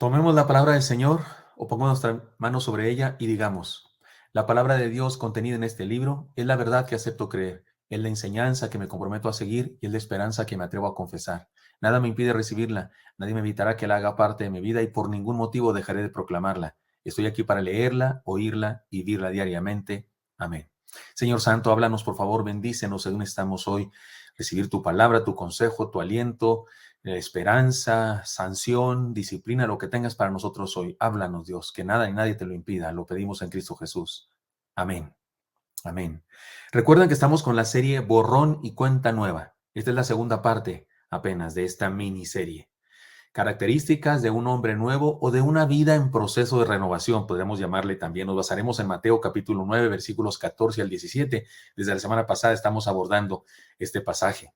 Tomemos la palabra del Señor o pongamos nuestra mano sobre ella y digamos, la palabra de Dios contenida en este libro es la verdad que acepto creer, es la enseñanza que me comprometo a seguir y es la esperanza que me atrevo a confesar. Nada me impide recibirla, nadie me evitará que la haga parte de mi vida y por ningún motivo dejaré de proclamarla. Estoy aquí para leerla, oírla y vivirla diariamente. Amén. Señor Santo, háblanos por favor, bendícenos según estamos hoy, recibir tu palabra, tu consejo, tu aliento, esperanza, sanción, disciplina, lo que tengas para nosotros hoy. Háblanos, Dios, que nada y nadie te lo impida. Lo pedimos en Cristo Jesús. Amén. Amén. Recuerden que estamos con la serie Borrón y Cuenta Nueva. Esta es la segunda parte apenas de esta miniserie. Características de un hombre nuevo o de una vida en proceso de renovación, podríamos llamarle también. Nos basaremos en Mateo capítulo 9, versículos 14 al 17. Desde la semana pasada estamos abordando este pasaje.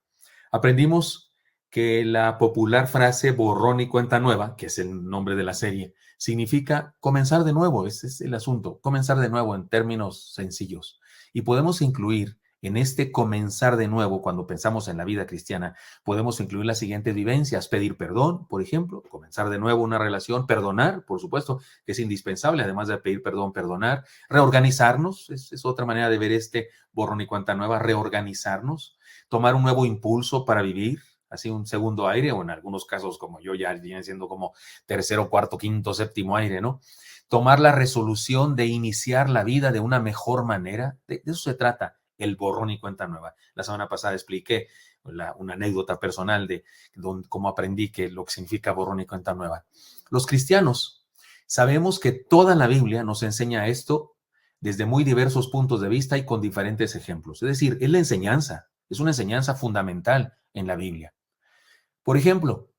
Aprendimos que la popular frase borrón y cuenta nueva, que es el nombre de la serie, significa comenzar de nuevo. Ese es el asunto, comenzar de nuevo en términos sencillos. Y podemos incluir en este comenzar de nuevo, cuando pensamos en la vida cristiana, podemos incluir las siguientes vivencias: pedir perdón, por ejemplo, comenzar de nuevo una relación, perdonar, por supuesto, que es indispensable, además de pedir perdón, perdonar, reorganizarnos, es otra manera de ver este borrón y cuenta nueva, reorganizarnos, tomar un nuevo impulso para vivir, así un segundo aire, o en algunos casos como yo ya viene siendo como tercero, cuarto, quinto, séptimo aire, ¿no? Tomar la resolución de iniciar la vida de una mejor manera, de eso se trata el borrón y cuenta nueva. La semana pasada expliqué una anécdota personal de cómo aprendí que lo que significa borrón y cuenta nueva. Los cristianos sabemos que toda la Biblia nos enseña esto desde muy diversos puntos de vista y con diferentes ejemplos. Es decir, es una enseñanza fundamental en la Biblia. Por ejemplo,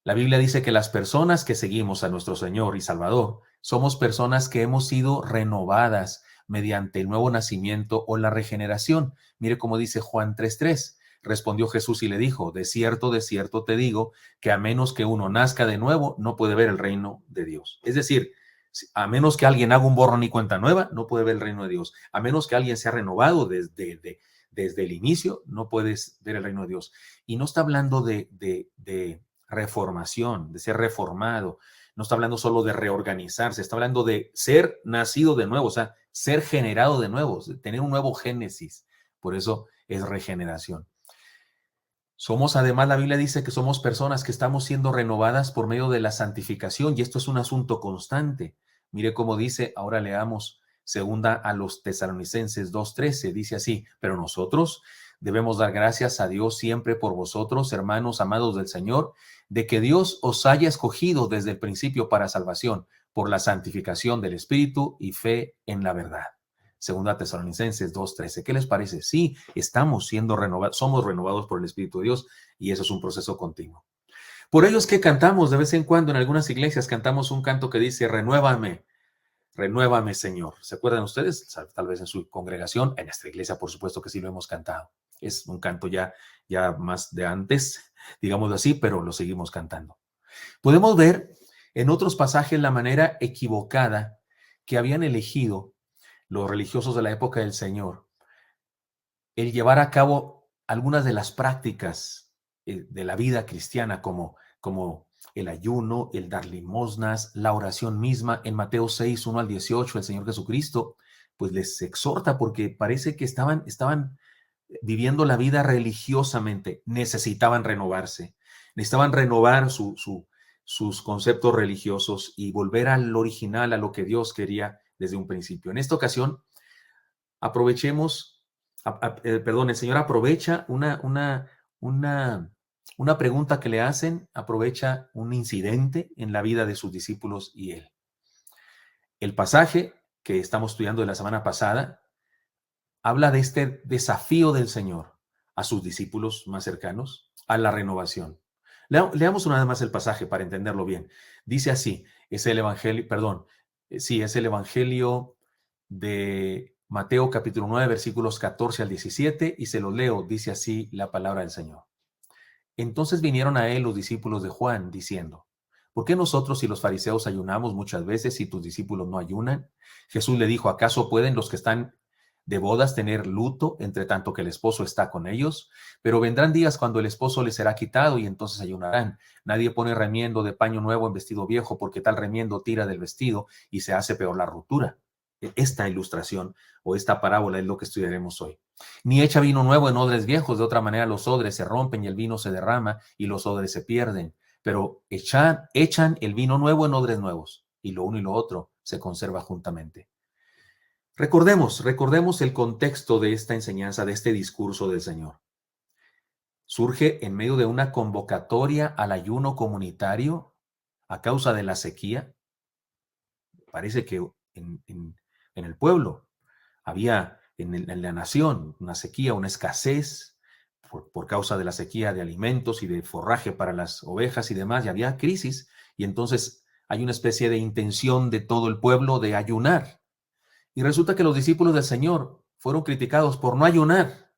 la Biblia dice que las personas que seguimos a nuestro Señor y Salvador somos personas que hemos sido renovadas mediante el nuevo nacimiento o la regeneración. Mire cómo dice Juan 3:3. Respondió Jesús y le dijo, de cierto te digo, que a menos que uno nazca de nuevo, no puede ver el reino de Dios. Es decir, a menos que alguien haga un borrón y cuenta nueva, no puede ver el reino de Dios. A menos que alguien sea renovado desde el inicio, no puedes ver el reino de Dios. Y no está hablando de reformación, de ser reformado. No está hablando solo de reorganizarse, está hablando de ser nacido de nuevo, o sea, ser generado de nuevo, tener un nuevo génesis. Por eso es regeneración. Somos, además, la Biblia dice que somos personas que estamos siendo renovadas por medio de la santificación, y esto es un asunto constante. Mire cómo dice, ahora leamos segunda a los Tesalonicenses 2:13, dice así, pero nosotros debemos dar gracias a Dios siempre por vosotros, hermanos amados del Señor, de que Dios os haya escogido desde el principio para salvación, por la santificación del Espíritu y fe en la verdad. Segunda Tesalonicenses 2:13. ¿Qué les parece? Sí, estamos siendo renovados, somos renovados por el Espíritu de Dios, y eso es un proceso continuo. Por ello es que cantamos de vez en cuando en algunas iglesias, cantamos un canto que dice, renuévame, renuévame, Señor. ¿Se acuerdan ustedes? Tal vez en su congregación, en nuestra iglesia, por supuesto que sí lo hemos cantado. Es un canto ya más de antes, digámoslo así, pero lo seguimos cantando. Podemos ver en otros pasajes la manera equivocada que habían elegido los religiosos de la época del Señor el llevar a cabo algunas de las prácticas de la vida cristiana, como el ayuno, el dar limosnas, la oración misma. En Mateo 6, 1 al 18, el Señor Jesucristo pues les exhorta porque parece que estaban viviendo la vida religiosamente, necesitaban renovarse, necesitaban renovar sus conceptos religiosos y volver al original, a lo que Dios quería desde un principio. En esta ocasión, aprovechemos, el Señor aprovecha una pregunta que le hacen, aprovecha un incidente en la vida de sus discípulos y él. El pasaje que estamos estudiando de la semana pasada habla de este desafío del Señor a sus discípulos más cercanos a la renovación. Leamos una vez más el pasaje para entenderlo bien. Dice así, es el evangelio, es el evangelio de Mateo capítulo 9, versículos 14 al 17, y se lo leo, dice así la palabra del Señor. Entonces vinieron a él los discípulos de Juan, diciendo, ¿por qué nosotros y los fariseos ayunamos muchas veces y tus discípulos no ayunan? Jesús le dijo, ¿acaso pueden los que están de bodas tener luto, entre tanto que el esposo está con ellos, pero vendrán días cuando el esposo les será quitado y entonces ayunarán. Nadie pone remiendo de paño nuevo en vestido viejo, porque tal remiendo tira del vestido y se hace peor la ruptura. Esta ilustración o esta parábola es lo que estudiaremos hoy. Ni echa vino nuevo en odres viejos, de otra manera los odres se rompen y el vino se derrama y los odres se pierden. Pero echan el vino nuevo en odres nuevos, y lo uno y lo otro se conserva juntamente. Recordemos el contexto de esta enseñanza, de este discurso del Señor. Surge en medio de una convocatoria al ayuno comunitario a causa de la sequía. Parece que en el pueblo había en la nación una sequía, una escasez por causa de la sequía de alimentos y de forraje para las ovejas y demás, y había crisis, y entonces hay una especie de intención de todo el pueblo de ayunar. Y resulta que los discípulos del Señor fueron criticados por no ayunar.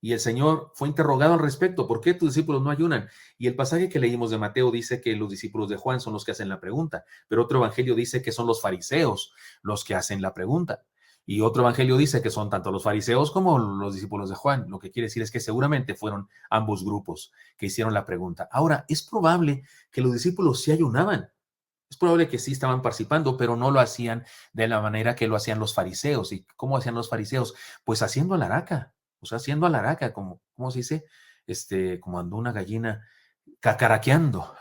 Y el Señor fue interrogado al respecto. ¿Por qué tus discípulos no ayunan? Y el pasaje que leímos de Mateo dice que los discípulos de Juan son los que hacen la pregunta. Pero otro evangelio dice que son los fariseos los que hacen la pregunta. Y otro evangelio dice que son tanto los fariseos como los discípulos de Juan. Lo que quiere decir es que seguramente fueron ambos grupos que hicieron la pregunta. Ahora, es probable que los discípulos sí ayunaban. Es probable que sí estaban participando, pero no lo hacían de la manera que lo hacían los fariseos. ¿Y cómo hacían los fariseos? Pues haciendo alaraca, o sea, haciendo alaraca, como, ¿cómo se dice? Como andó una gallina cacaraqueando.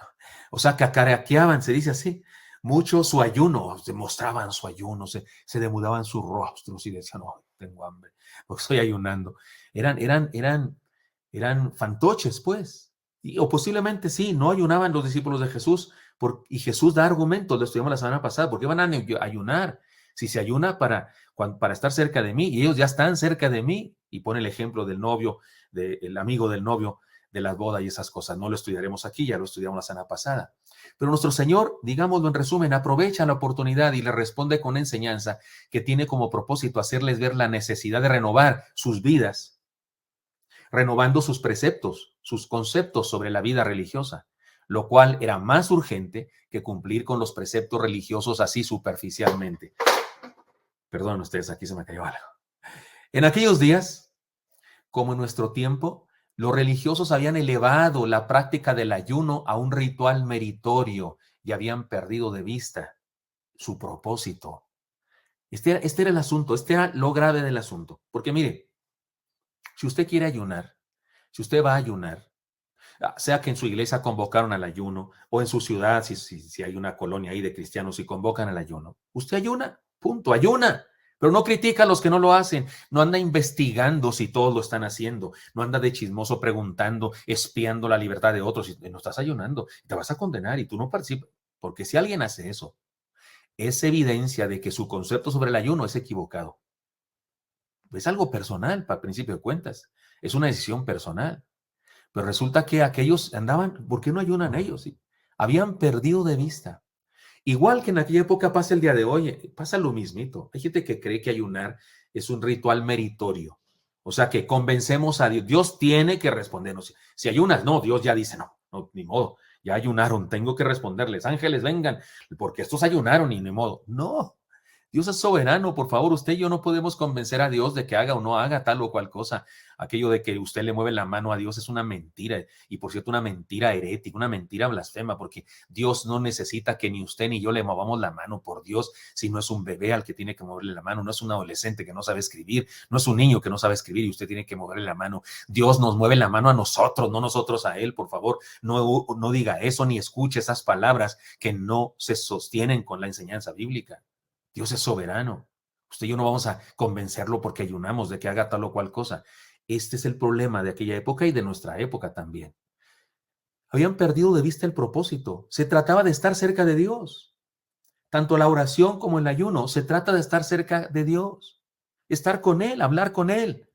O sea, cacaraqueaban, se dice así. Mucho su ayuno, mostraban su ayuno, se demudaban sus rostros y decían, no, tengo hambre, porque estoy ayunando. Eran fantoches, pues. O posiblemente sí, no ayunaban los discípulos de Jesús, y Jesús da argumentos, lo estudiamos la semana pasada, ¿por qué van a ayunar? Si se ayuna para estar cerca de mí, y ellos ya están cerca de mí, y pone el ejemplo del novio, del amigo del novio, de las bodas y esas cosas. No lo estudiaremos aquí, ya lo estudiamos la semana pasada. Pero nuestro Señor, digámoslo en resumen, aprovecha la oportunidad y le responde con enseñanza que tiene como propósito hacerles ver la necesidad de renovar sus vidas, renovando sus preceptos, sus conceptos sobre la vida religiosa, lo cual era más urgente que cumplir con los preceptos religiosos así superficialmente. Perdón ustedes, aquí se me cayó algo. En aquellos días, como en nuestro tiempo, los religiosos habían elevado la práctica del ayuno a un ritual meritorio y habían perdido de vista su propósito. Este era el asunto, este era lo grave del asunto. Porque mire, si usted quiere ayunar, si usted va a ayunar, sea que en su iglesia convocaron al ayuno o en su ciudad, si hay una colonia ahí de cristianos y convocan al ayuno, usted ayuna, punto, ayuna. Pero no critica a los que no lo hacen, no anda investigando si todos lo están haciendo, no anda de chismoso preguntando, espiando la libertad de otros. No estás ayunando, te vas a condenar y tú no participas. Porque si alguien hace eso, es evidencia de que su concepto sobre el ayuno es equivocado. Es algo personal, para principio de cuentas. Es una decisión personal. Pero resulta que aquellos andaban, ¿por qué no ayunan ellos? ¿Sí? Habían perdido de vista. Igual que en aquella época pasa el día de hoy, pasa lo mismito. Hay gente que cree que ayunar es un ritual meritorio. O sea, que convencemos a Dios. Dios tiene que respondernos. Si ayunas, no, Dios ya dice, no, no, ni modo. Ya ayunaron, tengo que responderles. Ángeles, vengan, porque estos ayunaron y ni modo. No, Dios es soberano, por favor, usted y yo no podemos convencer a Dios de que haga o no haga tal o cual cosa. Aquello de que usted le mueve la mano a Dios es una mentira, y por cierto, una mentira herética, una mentira blasfema, porque Dios no necesita que ni usted ni yo le movamos la mano por Dios, si no es un bebé al que tiene que moverle la mano, no es un adolescente que no sabe escribir, no es un niño que no sabe escribir y usted tiene que moverle la mano. Dios nos mueve la mano a nosotros, no nosotros a Él, por favor, no diga eso ni escuche esas palabras que no se sostienen con la enseñanza bíblica. Dios es soberano. Usted y yo no vamos a convencerlo porque ayunamos de que haga tal o cual cosa. Este es el problema de aquella época y de nuestra época también. Habían perdido de vista el propósito. Se trataba de estar cerca de Dios. Tanto la oración como el ayuno se trata de estar cerca de Dios, estar con Él, hablar con Él.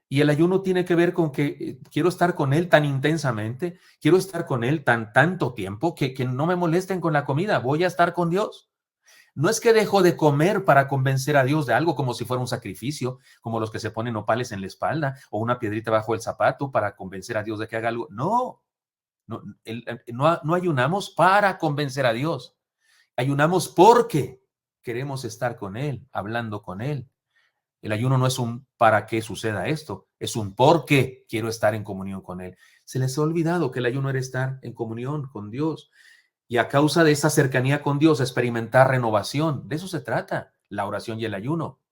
Y el ayuno tiene que ver con que quiero estar con Él tan intensamente, quiero estar con Él tanto tiempo que no me molesten con la comida, voy a estar con Dios. No es que dejo de comer para convencer a Dios de algo como si fuera un sacrificio, como los que se ponen nopales en la espalda o una piedrita bajo el zapato para convencer a Dios de que haga algo. No, no ayunamos para convencer a Dios. Ayunamos porque queremos estar con Él, hablando con Él, El ayuno no es un para qué suceda esto, es un por qué quiero estar en comunión con Él. Se les ha olvidado que el ayuno era estar en comunión con Dios y a causa de esa cercanía con Dios experimentar renovación. De eso se trata la oración y el ayuno.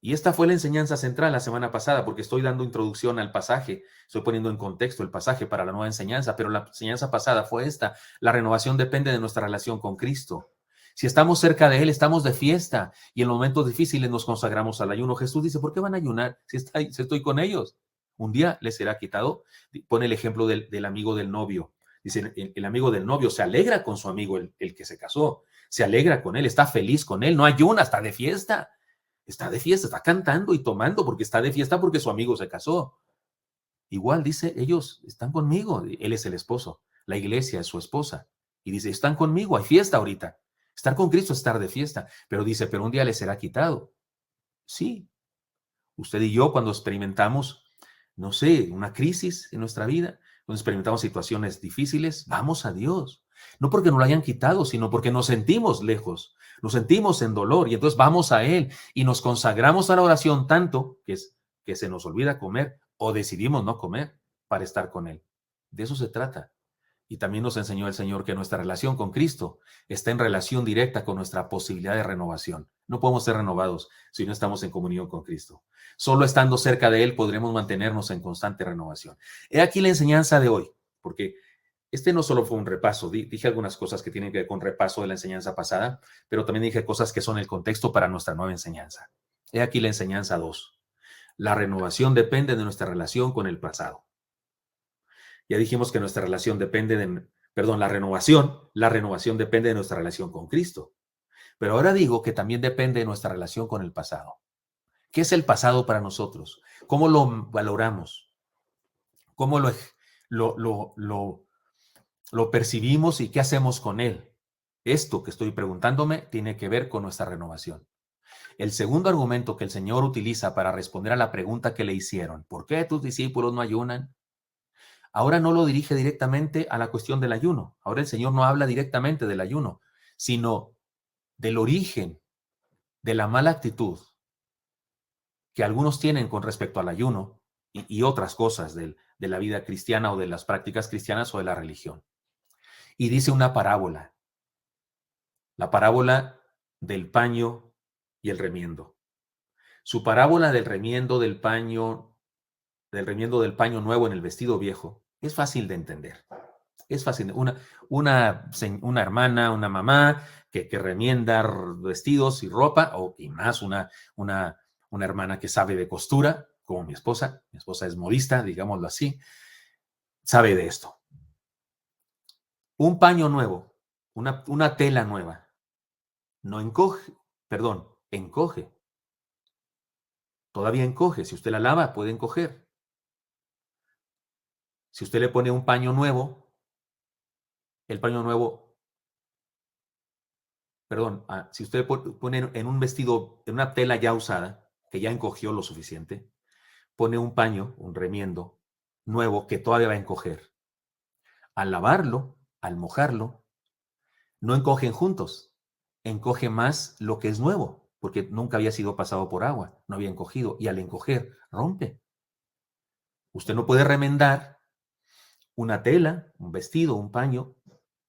Y esta fue la enseñanza central la semana pasada, porque estoy dando introducción al pasaje, estoy poniendo en contexto el pasaje para la nueva enseñanza, pero la enseñanza pasada fue esta: la renovación depende de nuestra relación con Cristo. Si estamos cerca de Él, estamos de fiesta y en los momentos difíciles nos consagramos al ayuno. Jesús dice, ¿por qué van a ayunar si estoy con ellos? Un día les será quitado. Pone el ejemplo del amigo del novio. Dice, el amigo del novio se alegra con su amigo, el que se casó, se alegra con él, está feliz con él, no ayuna, está de fiesta. Está de fiesta, está cantando y tomando porque está de fiesta porque su amigo se casó. Igual dice, ellos están conmigo, él es el esposo, la iglesia es su esposa. Y dice, están conmigo, hay fiesta ahorita. Estar con Cristo es estar de fiesta. Pero dice, pero un día les será quitado. Sí, usted y yo cuando experimentamos, no sé, una crisis en nuestra vida, cuando experimentamos situaciones difíciles, vamos a Dios. No porque nos lo hayan quitado, sino porque nos sentimos lejos, nos sentimos en dolor y entonces vamos a Él y nos consagramos a la oración tanto que se nos olvida comer o decidimos no comer para estar con Él. De eso se trata. Y también nos enseñó el Señor que nuestra relación con Cristo está en relación directa con nuestra posibilidad de renovación. No podemos ser renovados si no estamos en comunión con Cristo. Solo estando cerca de Él podremos mantenernos en constante renovación. He aquí la enseñanza de hoy, porque este no solo fue un repaso, dije algunas cosas que tienen que ver con repaso de la enseñanza pasada, pero también dije cosas que son el contexto para nuestra nueva enseñanza. He aquí la enseñanza 2. La renovación depende de nuestra relación con el pasado. Ya dijimos que nuestra relación depende de, perdón, la renovación depende de nuestra relación con Cristo. Pero ahora digo que también depende de nuestra relación con el pasado. ¿Qué es el pasado para nosotros? ¿Cómo lo valoramos? ¿Cómo lo, lo, lo, lo percibimos y qué hacemos con él? Esto que estoy preguntándome tiene que ver con nuestra renovación. El segundo argumento que el Señor utiliza para responder a la pregunta que le hicieron, ¿por qué tus discípulos no ayunan? Ahora no lo dirige directamente a la cuestión del ayuno. Ahora el Señor no habla directamente del ayuno, sino del origen de la mala actitud que algunos tienen con respecto al ayuno y otras cosas de la vida cristiana o de las prácticas cristianas o de la religión. Y dice una parábola, la parábola del paño y el remiendo. Su parábola del remiendo del paño nuevo en el vestido viejo, es fácil de entender. Es fácil. Una hermana, una mamá que remienda vestidos y ropa, y más una hermana que sabe de costura, como mi esposa. Mi esposa es modista, digámoslo así, sabe de esto. Un paño nuevo, una tela nueva, no encoge, perdón, encoge. Todavía encoge. Si usted la lava, puede encoger. Si usted le pone un paño nuevo, el paño nuevo, perdón, si usted pone en un vestido, en una tela ya usada, que ya encogió lo suficiente, pone un paño, un remiendo nuevo que todavía va a encoger. Al lavarlo, al mojarlo, no encogen juntos, encoge más lo que es nuevo, porque nunca había sido pasado por agua, no había encogido, y al encoger, rompe. Usted no puede remendar una tela, un vestido, un paño,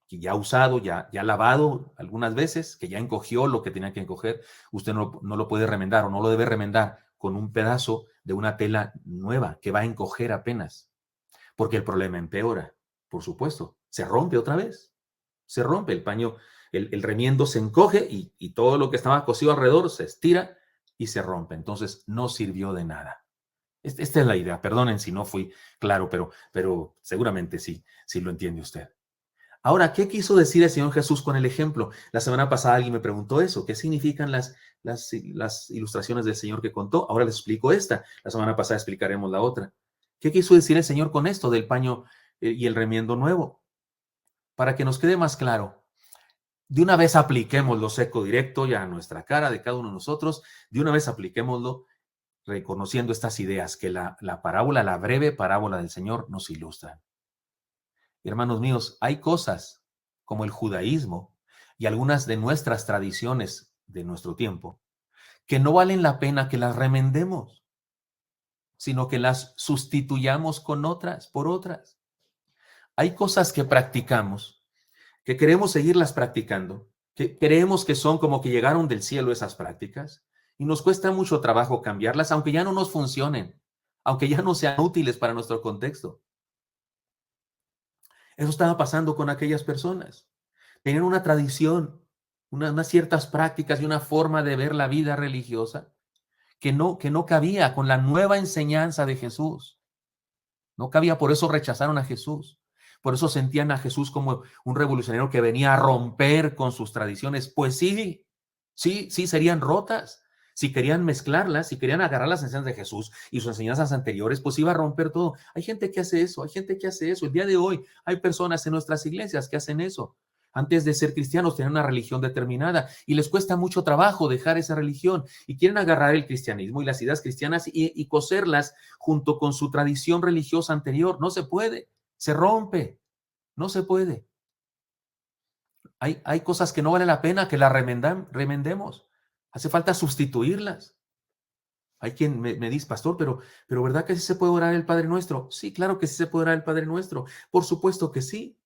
que ya usado, ya lavado algunas veces, que ya encogió lo que tenía que encoger, usted no lo puede remendar o no lo debe remendar con un pedazo de una tela nueva que va a encoger apenas, porque el problema empeora, por supuesto, se rompe otra vez, se rompe el paño, el remiendo se encoge y todo lo que estaba cosido alrededor se estira y se rompe, entonces no sirvió de nada. Esta es la idea, perdonen si no fui claro, pero seguramente sí lo entiende usted. Ahora, ¿qué quiso decir el Señor Jesús con el ejemplo? La semana pasada alguien me preguntó eso. ¿Qué significan las ilustraciones del Señor que contó? Ahora les explico esta. La semana pasada explicaremos la otra. ¿Qué quiso decir el Señor con esto del paño y el remiendo nuevo? Para que nos quede más claro, de una vez apliquémoslo seco directo ya a nuestra cara de cada uno de nosotros. De una vez apliquémoslo reconociendo estas ideas que la parábola, la breve parábola del Señor nos ilustra. Hermanos míos, hay cosas como el judaísmo y algunas de nuestras tradiciones de nuestro tiempo que no valen la pena que las remendemos, sino que las sustituyamos con otras, por otras. Hay cosas que practicamos, que queremos seguirlas practicando, que creemos que son como que llegaron del cielo esas prácticas, y nos cuesta mucho trabajo cambiarlas, aunque ya no nos funcionen, aunque ya no sean útiles para nuestro contexto. Eso estaba pasando con aquellas personas. Tenían una tradición, unas ciertas prácticas y una forma de ver la vida religiosa que no cabía con la nueva enseñanza de Jesús. No cabía, por eso rechazaron a Jesús. Por eso sentían a Jesús como un revolucionario que venía a romper con sus tradiciones. Pues sí, sí, serían rotas. Si querían mezclarlas, si querían agarrar las enseñanzas de Jesús y sus enseñanzas anteriores, pues iba a romper todo. Hay gente que hace eso, hay gente que hace eso. El día de hoy hay personas en nuestras iglesias que hacen eso. Antes de ser cristianos tenían una religión determinada y les cuesta mucho trabajo dejar esa religión y quieren agarrar el cristianismo y las ideas cristianas y coserlas junto con su tradición religiosa anterior. No se puede, se rompe, no se puede. Hay cosas que no vale la pena que las remendemos. Hace falta sustituirlas. Hay quien me dice, pastor, pero ¿verdad que sí se puede orar el Padre Nuestro? Sí, claro que sí se puede orar el Padre Nuestro. Por supuesto que sí.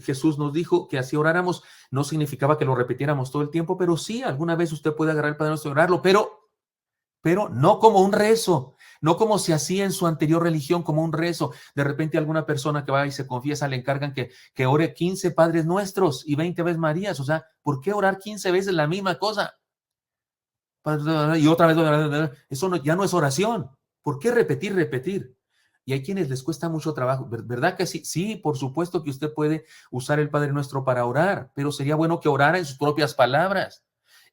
Jesús nos dijo que así oráramos, no significaba que lo repitiéramos todo el tiempo, pero sí, alguna vez usted puede agarrar el Padre Nuestro y orarlo, pero no como un rezo, no como se hacía en su anterior religión, como un rezo. De repente alguna persona que va y se confiesa le encargan que ore 15 Padres Nuestros y 20 veces Marías. O sea, ¿por qué orar 15 veces la misma cosa? Y otra vez, eso no, ya no es oración. ¿Por qué repetir? Y hay quienes les cuesta mucho trabajo. ¿Verdad que sí? Sí, por supuesto que usted puede usar el Padre Nuestro para orar, pero sería bueno que orara en sus propias palabras.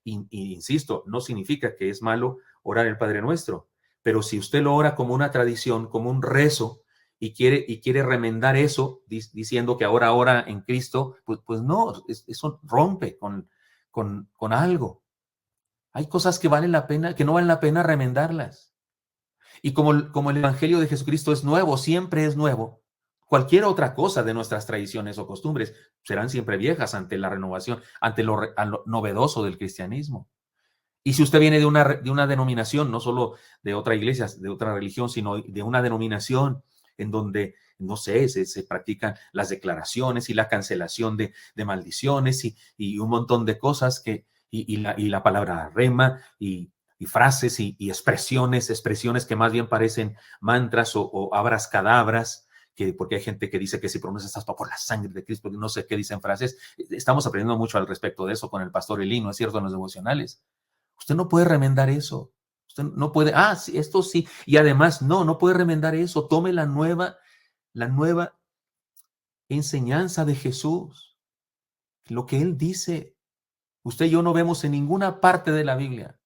Y insisto, no significa que es malo orar el Padre Nuestro, pero si usted lo ora como una tradición, como un rezo, y quiere remendar eso, diciendo que ahora ora en Cristo, pues no, eso rompe con algo. Hay cosas que valen la pena, que no valen la pena remendarlas. Y como el Evangelio de Jesucristo es nuevo, siempre es nuevo, cualquier otra cosa de nuestras tradiciones o costumbres serán siempre viejas ante la renovación, ante lo novedoso del cristianismo. Y si usted viene de una denominación, no solo de otra iglesia, de otra religión, sino de una denominación en donde, no sé, se practican las declaraciones y la cancelación de maldiciones y un montón de cosas y la palabra rema y frases y expresiones que más bien parecen mantras o abrascadabras, porque hay gente que dice que si pronuncias estas por la sangre de Cristo, no sé qué dicen frases. Estamos aprendiendo mucho al respecto de eso con el pastor Elino, es cierto, en los devocionales. Usted no puede remendar eso. Usted no puede, sí, esto sí. Y además, no puede remendar eso. Tome la nueva enseñanza de Jesús, lo que Él dice. Usted y yo no vemos en ninguna parte de la Biblia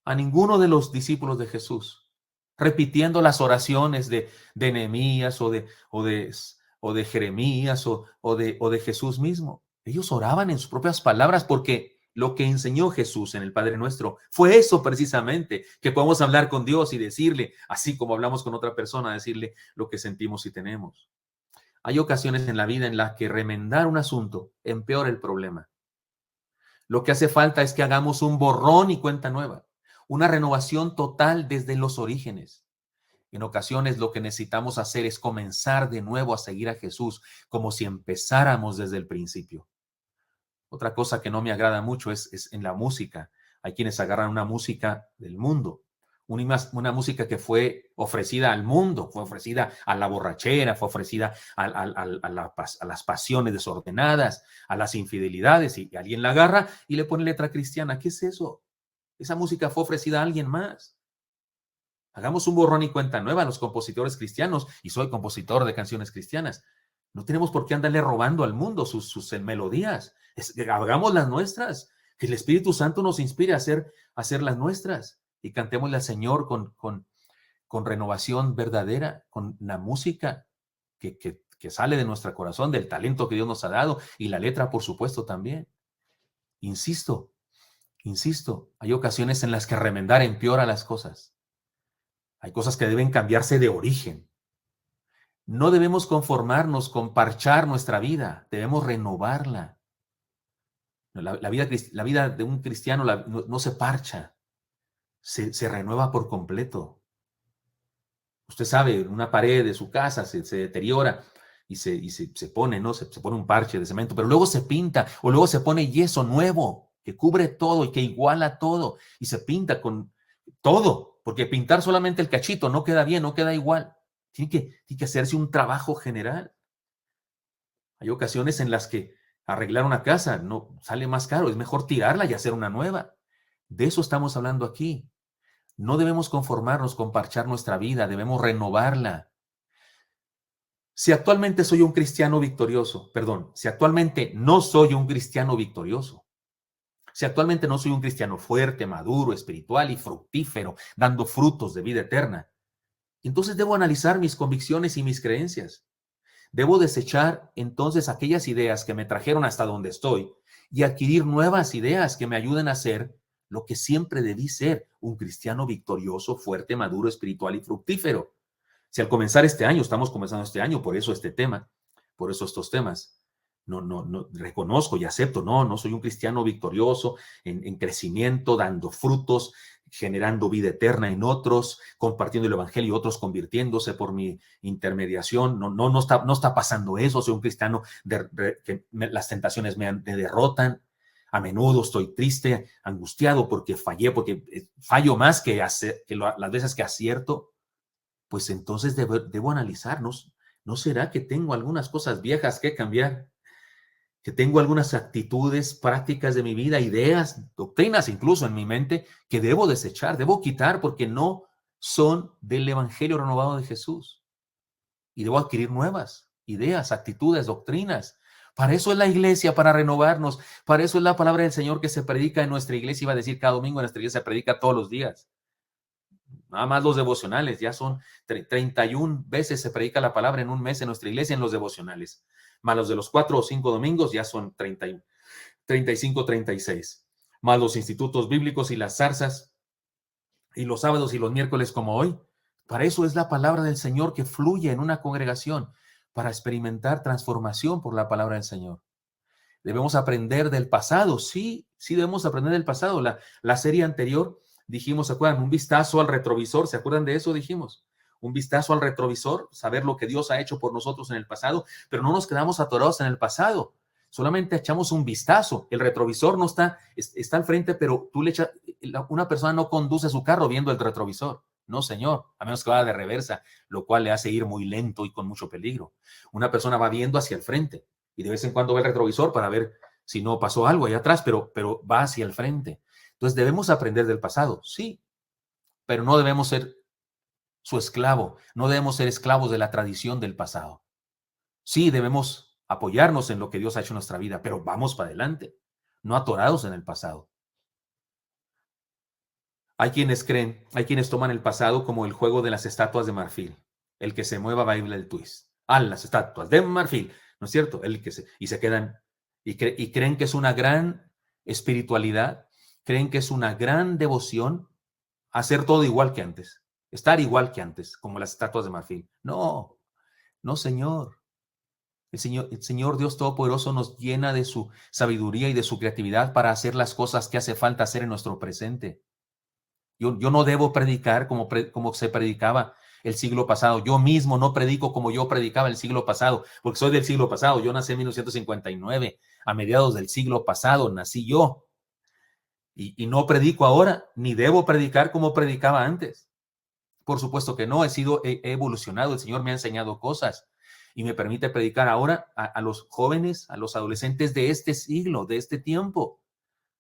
a ninguno de los discípulos de Jesús repitiendo las oraciones de Nehemías o de Jeremías o de Jesús mismo. Ellos oraban en sus propias palabras porque lo que enseñó Jesús en el Padre Nuestro fue eso precisamente, que podemos hablar con Dios y decirle, así como hablamos con otra persona, decirle lo que sentimos y tenemos. Hay ocasiones en la vida en las que remendar un asunto empeora el problema. Lo que hace falta es que hagamos un borrón y cuenta nueva, una renovación total desde los orígenes. En ocasiones lo que necesitamos hacer es comenzar de nuevo a seguir a Jesús como si empezáramos desde el principio. Otra cosa que no me agrada mucho es en la música. Hay quienes agarran una música del mundo, una música que fue ofrecida al mundo, fue ofrecida a la borrachera, fue ofrecida a las pasiones desordenadas, a las infidelidades, y alguien la agarra y le pone letra cristiana. ¿Qué es eso? Esa música fue ofrecida a alguien más. Hagamos un borrón y cuenta nueva a los compositores cristianos, y soy compositor de canciones cristianas. No tenemos por qué andarle robando al mundo sus melodías. Hagamos las nuestras, que el Espíritu Santo nos inspire a hacer las nuestras y cantémosle al Señor con renovación verdadera, con la música que sale de nuestro corazón, del talento que Dios nos ha dado y la letra, por supuesto, también. Insisto, hay ocasiones en las que remendar empeora las cosas. Hay cosas que deben cambiarse de origen. No debemos conformarnos con parchar nuestra vida, debemos renovarla. La vida de un cristiano no se parcha. se renueva por completo. Usted sabe, una pared de su casa se deteriora y se pone, ¿no? Se pone un parche de cemento, pero luego se pinta o luego se pone yeso nuevo que cubre todo y que iguala todo y se pinta con todo, porque pintar solamente el cachito no queda bien, no queda igual. Tiene que hacerse un trabajo general. Hay ocasiones en las que arreglar una casa no sale más caro, es mejor tirarla y hacer una nueva. De eso estamos hablando aquí. No debemos conformarnos con parchar nuestra vida, debemos renovarla. Si actualmente soy un cristiano victorioso, perdón, si actualmente no soy un cristiano victorioso, si actualmente no soy un cristiano fuerte, maduro, espiritual y fructífero, dando frutos de vida eterna, entonces debo analizar mis convicciones y mis creencias. Debo desechar entonces aquellas ideas que me trajeron hasta donde estoy y adquirir nuevas ideas que me ayuden a ser lo que siempre debí ser, un cristiano victorioso, fuerte, maduro, espiritual y fructífero. Si al comenzar este año, estamos comenzando este año, por eso este tema, por eso estos temas, no reconozco y acepto, no soy un cristiano victorioso, en crecimiento, dando frutos, generando vida eterna en otros, compartiendo el evangelio y otros convirtiéndose por mi intermediación. No está pasando eso. Soy un cristiano que las tentaciones me derrotan. A menudo estoy triste, angustiado porque fallé, porque fallo más que las veces que acierto. Pues entonces debo analizarnos. ¿No será que tengo algunas cosas viejas que cambiar? Que tengo algunas actitudes, prácticas de mi vida, ideas, doctrinas incluso en mi mente que debo desechar, debo quitar porque no son del Evangelio renovado de Jesús. Y debo adquirir nuevas ideas, actitudes, doctrinas. Para eso es la iglesia, para renovarnos. Para eso es la palabra del Señor que se predica en nuestra iglesia. Iba a decir cada domingo en nuestra iglesia se predica todos los días. Nada más los devocionales, ya son 31 veces se predica la palabra en un mes en nuestra iglesia en los devocionales. Más los de los 4 o 5 domingos ya son 35, 36. Más los institutos bíblicos y las zarzas y los sábados y los miércoles como hoy. Para eso es la palabra del Señor que fluye en una congregación, para experimentar transformación por la palabra del Señor. Debemos aprender del pasado, sí debemos aprender del pasado. La serie anterior dijimos, ¿se acuerdan? Un vistazo al retrovisor, ¿se acuerdan de eso? Dijimos, un vistazo al retrovisor, saber lo que Dios ha hecho por nosotros en el pasado, pero no nos quedamos atorados en el pasado, solamente echamos un vistazo. El retrovisor no está al frente, pero una persona no conduce su carro viendo el retrovisor. No, señor, a menos que vaya de reversa, lo cual le hace ir muy lento y con mucho peligro. Una persona va viendo hacia el frente y de vez en cuando ve el retrovisor para ver si no pasó algo ahí atrás, pero va hacia el frente. Entonces debemos aprender del pasado, sí, pero no debemos ser su esclavo, no debemos ser esclavos de la tradición del pasado. Sí, debemos apoyarnos en lo que Dios ha hecho en nuestra vida, pero vamos para adelante, no atorados en el pasado. Hay quienes toman el pasado como el juego de las estatuas de marfil. El que se mueva baila el twist. Las estatuas de marfil, ¿no es cierto? Y se quedan y creen que es una gran espiritualidad, creen que es una gran devoción hacer todo igual que antes, estar igual que antes, como las estatuas de marfil. No, no, Señor. El Señor Dios Todopoderoso nos llena de su sabiduría y de su creatividad para hacer las cosas que hace falta hacer en nuestro presente. Yo no debo predicar como se predicaba el siglo pasado. Yo mismo no predico como yo predicaba el siglo pasado, porque soy del siglo pasado. Yo nací en 1959, a mediados del siglo pasado nací yo. Y no predico ahora, ni debo predicar como predicaba antes. Por supuesto que no, he evolucionado, el Señor me ha enseñado cosas y me permite predicar ahora a los jóvenes, a los adolescentes de este siglo, de este tiempo.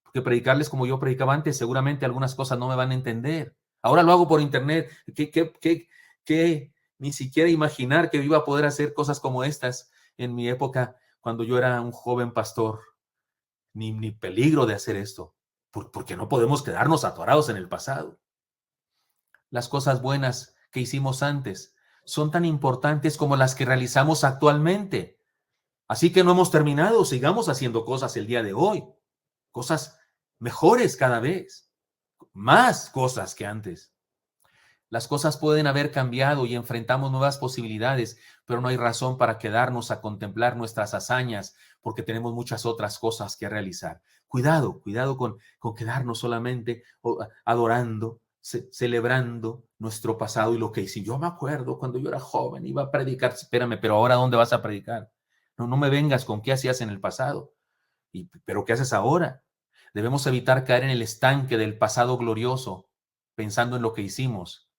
Porque predicarles como yo predicaba antes, seguramente algunas cosas no me van a entender. Ahora lo hago por internet. ¿Qué? Ni siquiera imaginar que iba a poder hacer cosas como estas en mi época, cuando yo era un joven pastor. Ni peligro de hacer esto, porque no podemos quedarnos atorados en el pasado. Las cosas buenas que hicimos antes son tan importantes como las que realizamos actualmente. Así que no hemos terminado, sigamos haciendo cosas el día de hoy, cosas mejores cada vez, más cosas que antes. Las cosas pueden haber cambiado y enfrentamos nuevas posibilidades, pero no hay razón para quedarnos a contemplar nuestras hazañas porque tenemos muchas otras cosas que realizar. Cuidado con quedarnos solamente adorando, celebrando nuestro pasado y lo que hice. Yo me acuerdo cuando yo era joven, iba a predicar. Espérame, pero ahora ¿dónde vas a predicar? No, no me vengas con qué hacías en el pasado. Pero ¿qué haces ahora? Debemos evitar caer en el estanque del pasado glorioso, pensando en lo que hicimos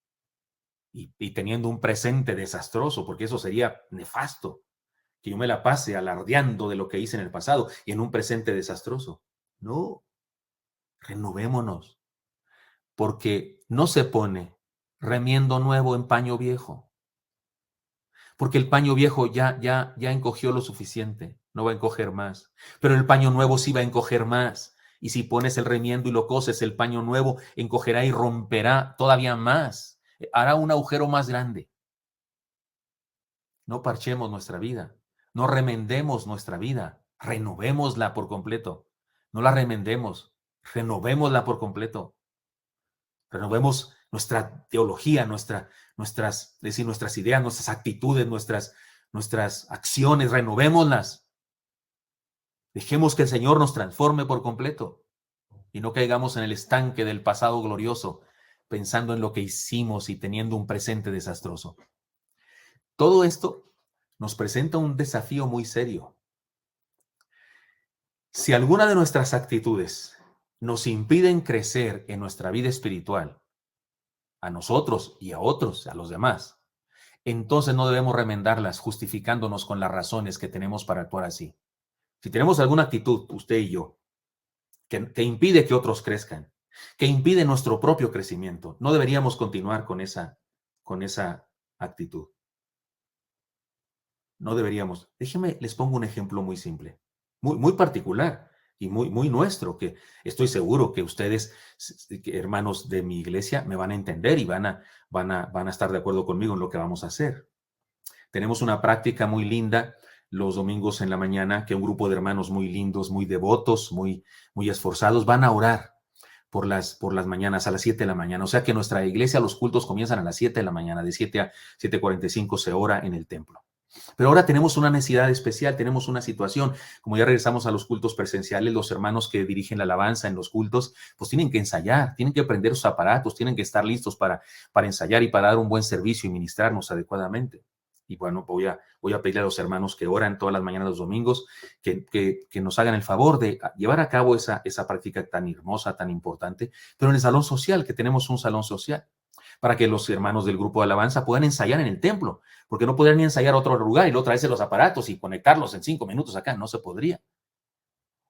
y teniendo un presente desastroso, porque eso sería nefasto, que yo me la pase alardeando de lo que hice en el pasado y en un presente desastroso. No, renovémonos, porque no se pone remiendo nuevo en paño viejo, porque el paño viejo ya encogió lo suficiente, no va a encoger más, pero el paño nuevo sí va a encoger más. Y si pones el remiendo y lo coses, el paño nuevo encogerá y romperá todavía más, hará un agujero más grande. No parchemos nuestra vida, no remendemos nuestra vida, renovémosla por completo. No la remendemos, renovémosla por completo. Renovemos nuestra teología, es decir, nuestras ideas, nuestras actitudes, nuestras acciones, renovémoslas. Dejemos que el Señor nos transforme por completo y no caigamos en el estanque del pasado glorioso, pensando en lo que hicimos y teniendo un presente desastroso. Todo esto nos presenta un desafío muy serio. Si alguna de nuestras actitudes nos impiden crecer en nuestra vida espiritual, a nosotros y a otros, a los demás, entonces no debemos remendarlas justificándonos con las razones que tenemos para actuar así. Si tenemos alguna actitud, usted y yo, que impide que otros crezcan, que impide nuestro propio crecimiento, no deberíamos continuar con esa actitud. No deberíamos. Déjenme, les pongo un ejemplo muy simple, muy particular y muy nuestro, que estoy seguro que ustedes, hermanos de mi iglesia, me van a entender y van a estar de acuerdo conmigo en lo que vamos a hacer. Tenemos una práctica muy linda los domingos en la mañana, que un grupo de hermanos muy lindos, muy devotos, muy esforzados, van a orar por las mañanas, a las 7 de la mañana. O sea que nuestra iglesia, los cultos comienzan a las 7 de la mañana, de 7 a 7:45 se ora en el templo. Pero ahora tenemos una necesidad especial, tenemos una situación, como ya regresamos a los cultos presenciales, los hermanos que dirigen la alabanza en los cultos, pues tienen que ensayar, tienen que aprender sus aparatos, tienen que estar listos para ensayar y para dar un buen servicio y ministrarnos adecuadamente. Y bueno, voy a pedirle a los hermanos que oran todas las mañanas los domingos que nos hagan el favor de llevar a cabo esa práctica tan hermosa, tan importante, pero en el salón social, que tenemos un salón social, para que los hermanos del grupo de alabanza puedan ensayar en el templo, porque no podrían ni ensayar a otro lugar y luego traerse los aparatos y conectarlos en 5 minutos acá, no se podría.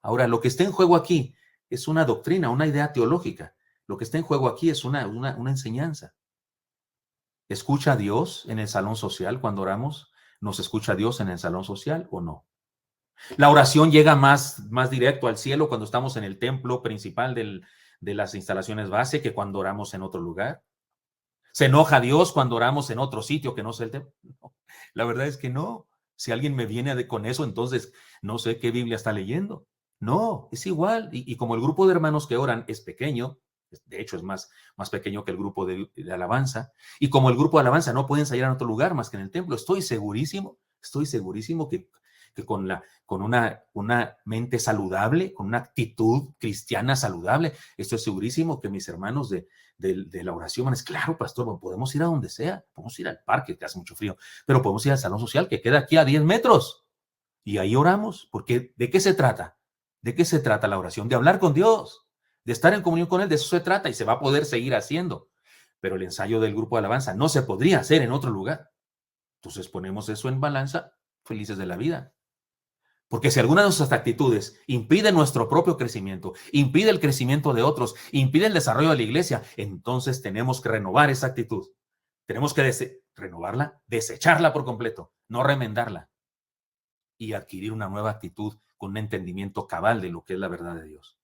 Ahora, lo que está en juego aquí es una doctrina, una idea teológica. Lo que está en juego aquí es una enseñanza. ¿Escucha a Dios en el salón social cuando oramos? ¿Nos escucha Dios en el salón social o no? La oración llega más directo al cielo cuando estamos en el templo principal de las instalaciones base que cuando oramos en otro lugar. ¿Se enoja Dios cuando oramos en otro sitio que no sea el templo? No, la verdad es que no. Si alguien me viene con eso, entonces no sé qué Biblia está leyendo. No, es igual. Y como el grupo de hermanos que oran es pequeño, de hecho es más pequeño que el grupo de alabanza, y como el grupo de alabanza no puede ensayar en otro lugar más que en el templo, estoy segurísimo que con una mente saludable, con una actitud cristiana saludable, estoy segurísimo que mis hermanos de la oración es claro, pastor, podemos ir a donde sea, podemos ir al parque que hace mucho frío, pero podemos ir al salón social que queda aquí a 10 metros y ahí oramos, porque ¿de qué se trata? ¿De qué se trata la oración? De hablar con Dios, de estar en comunión con Él, de eso se trata y se va a poder seguir haciendo, pero el ensayo del grupo de alabanza no se podría hacer en otro lugar. Entonces ponemos eso en balanza, felices de la vida. Porque si alguna de nuestras actitudes impide nuestro propio crecimiento, impide el crecimiento de otros, impide el desarrollo de la iglesia, entonces tenemos que renovar esa actitud. Tenemos que renovarla, desecharla por completo, no remendarla y adquirir una nueva actitud con un entendimiento cabal de lo que es la verdad de Dios.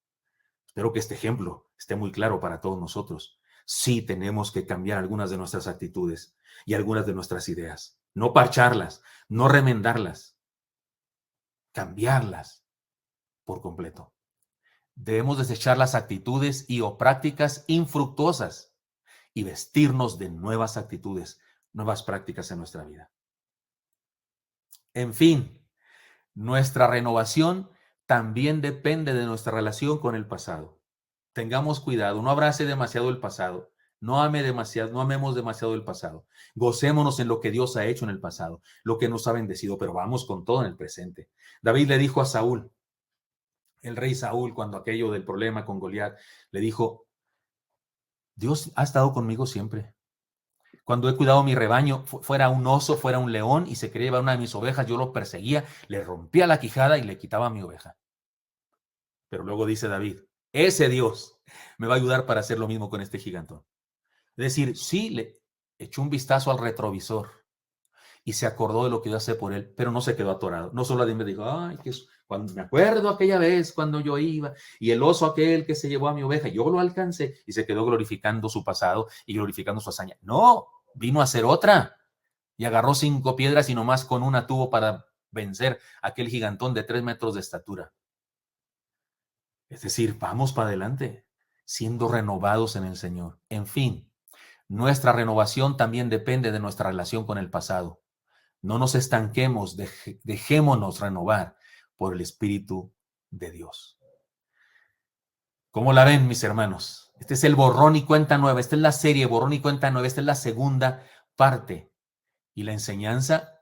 Espero que este ejemplo esté muy claro para todos nosotros. Sí tenemos que cambiar algunas de nuestras actitudes y algunas de nuestras ideas. No parcharlas, no remendarlas, cambiarlas por completo. Debemos desechar las actitudes y o prácticas infructuosas y vestirnos de nuevas actitudes, nuevas prácticas en nuestra vida. En fin, nuestra renovación también depende de nuestra relación con el pasado. Tengamos cuidado, no abrace demasiado el pasado, No ame demasiado, no amemos demasiado el pasado. Gocémonos en lo que Dios ha hecho en el pasado, lo que nos ha bendecido, pero vamos con todo en el presente. David le dijo a Saúl, el rey Saúl, cuando aquello del problema con Goliat, le dijo, Dios ha estado conmigo siempre. Cuando he cuidado mi rebaño, fuera un oso, fuera un león, y se quería llevar una de mis ovejas, yo lo perseguía, le rompía la quijada y le quitaba mi oveja. Pero luego dice David, ese Dios me va a ayudar para hacer lo mismo con este gigantón. Es decir, sí, le echó un vistazo al retrovisor y se acordó de lo que iba a hacer por él, pero no se quedó atorado. No solo me dijo, ay, que cuando me acuerdo aquella vez cuando yo iba y el oso aquel que se llevó a mi oveja, yo lo alcancé, y se quedó glorificando su pasado y glorificando su hazaña. No, vino a hacer otra y agarró 5 piedras y nomás con una tuvo para vencer a aquel gigantón de 3 metros de estatura. Es decir, vamos para adelante, siendo renovados en el Señor. En fin, nuestra renovación también depende de nuestra relación con el pasado. No nos estanquemos, dejémonos renovar por el Espíritu de Dios. ¿Cómo la ven, mis hermanos? Este es el borrón y cuenta nueva. Esta es la serie borrón y cuenta nueva. Esta es la segunda parte. Y la enseñanza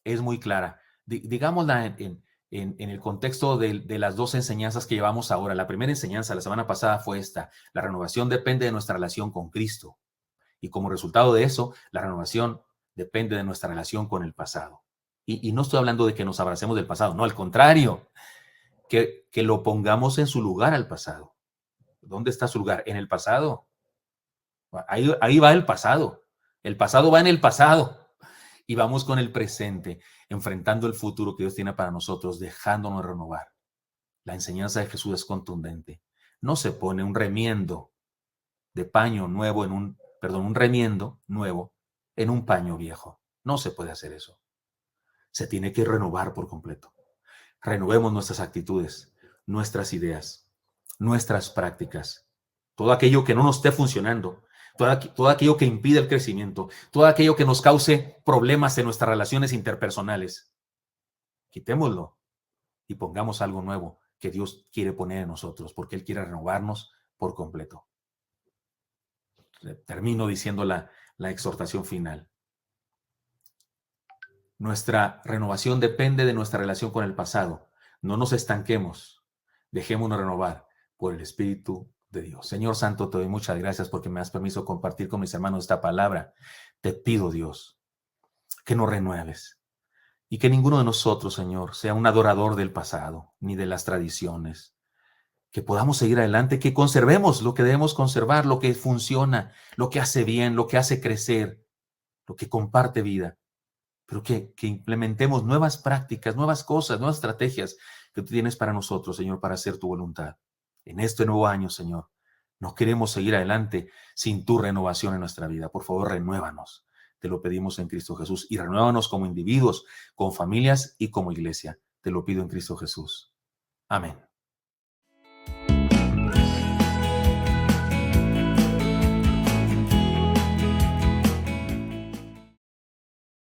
es muy clara. Digámosla en el contexto de las dos enseñanzas que llevamos ahora. La primera enseñanza la semana pasada fue esta. La renovación depende de nuestra relación con Cristo. Y como resultado de eso, la renovación depende de nuestra relación con el pasado. Y no estoy hablando de que nos abracemos del pasado, no, al contrario, que lo pongamos en su lugar al pasado. ¿Dónde está su lugar? En el pasado. Ahí va el pasado. El pasado va en el pasado. Y vamos con el presente, enfrentando el futuro que Dios tiene para nosotros, dejándonos renovar. La enseñanza de Jesús es contundente. No se pone un remiendo de paño nuevo un remiendo nuevo en un paño viejo. No se puede hacer eso. Se tiene que renovar por completo. Renovemos nuestras actitudes, nuestras ideas, nuestras prácticas. Todo aquello que no nos esté funcionando, todo aquello que impide el crecimiento, todo aquello que nos cause problemas en nuestras relaciones interpersonales. Quitémoslo y pongamos algo nuevo que Dios quiere poner en nosotros, porque Él quiere renovarnos por completo. Termino diciendo la exhortación final. Nuestra renovación depende de nuestra relación con el pasado. No nos estanquemos. Dejémonos renovar por el Espíritu de Dios. Señor Santo, te doy muchas gracias porque me has permitido compartir con mis hermanos esta palabra. Te pido, Dios, que nos renueves y que ninguno de nosotros, Señor, sea un adorador del pasado ni de las tradiciones. Que podamos seguir adelante, que conservemos lo que debemos conservar, lo que funciona, lo que hace bien, lo que hace crecer, lo que comparte vida, pero que implementemos nuevas prácticas, nuevas cosas, nuevas estrategias que tú tienes para nosotros, Señor, para hacer tu voluntad. En este nuevo año, Señor, no queremos seguir adelante sin tu renovación en nuestra vida. Por favor, renuévanos. Te lo pedimos en Cristo Jesús y renuévanos como individuos, como familias y como iglesia. Te lo pido en Cristo Jesús. Amén.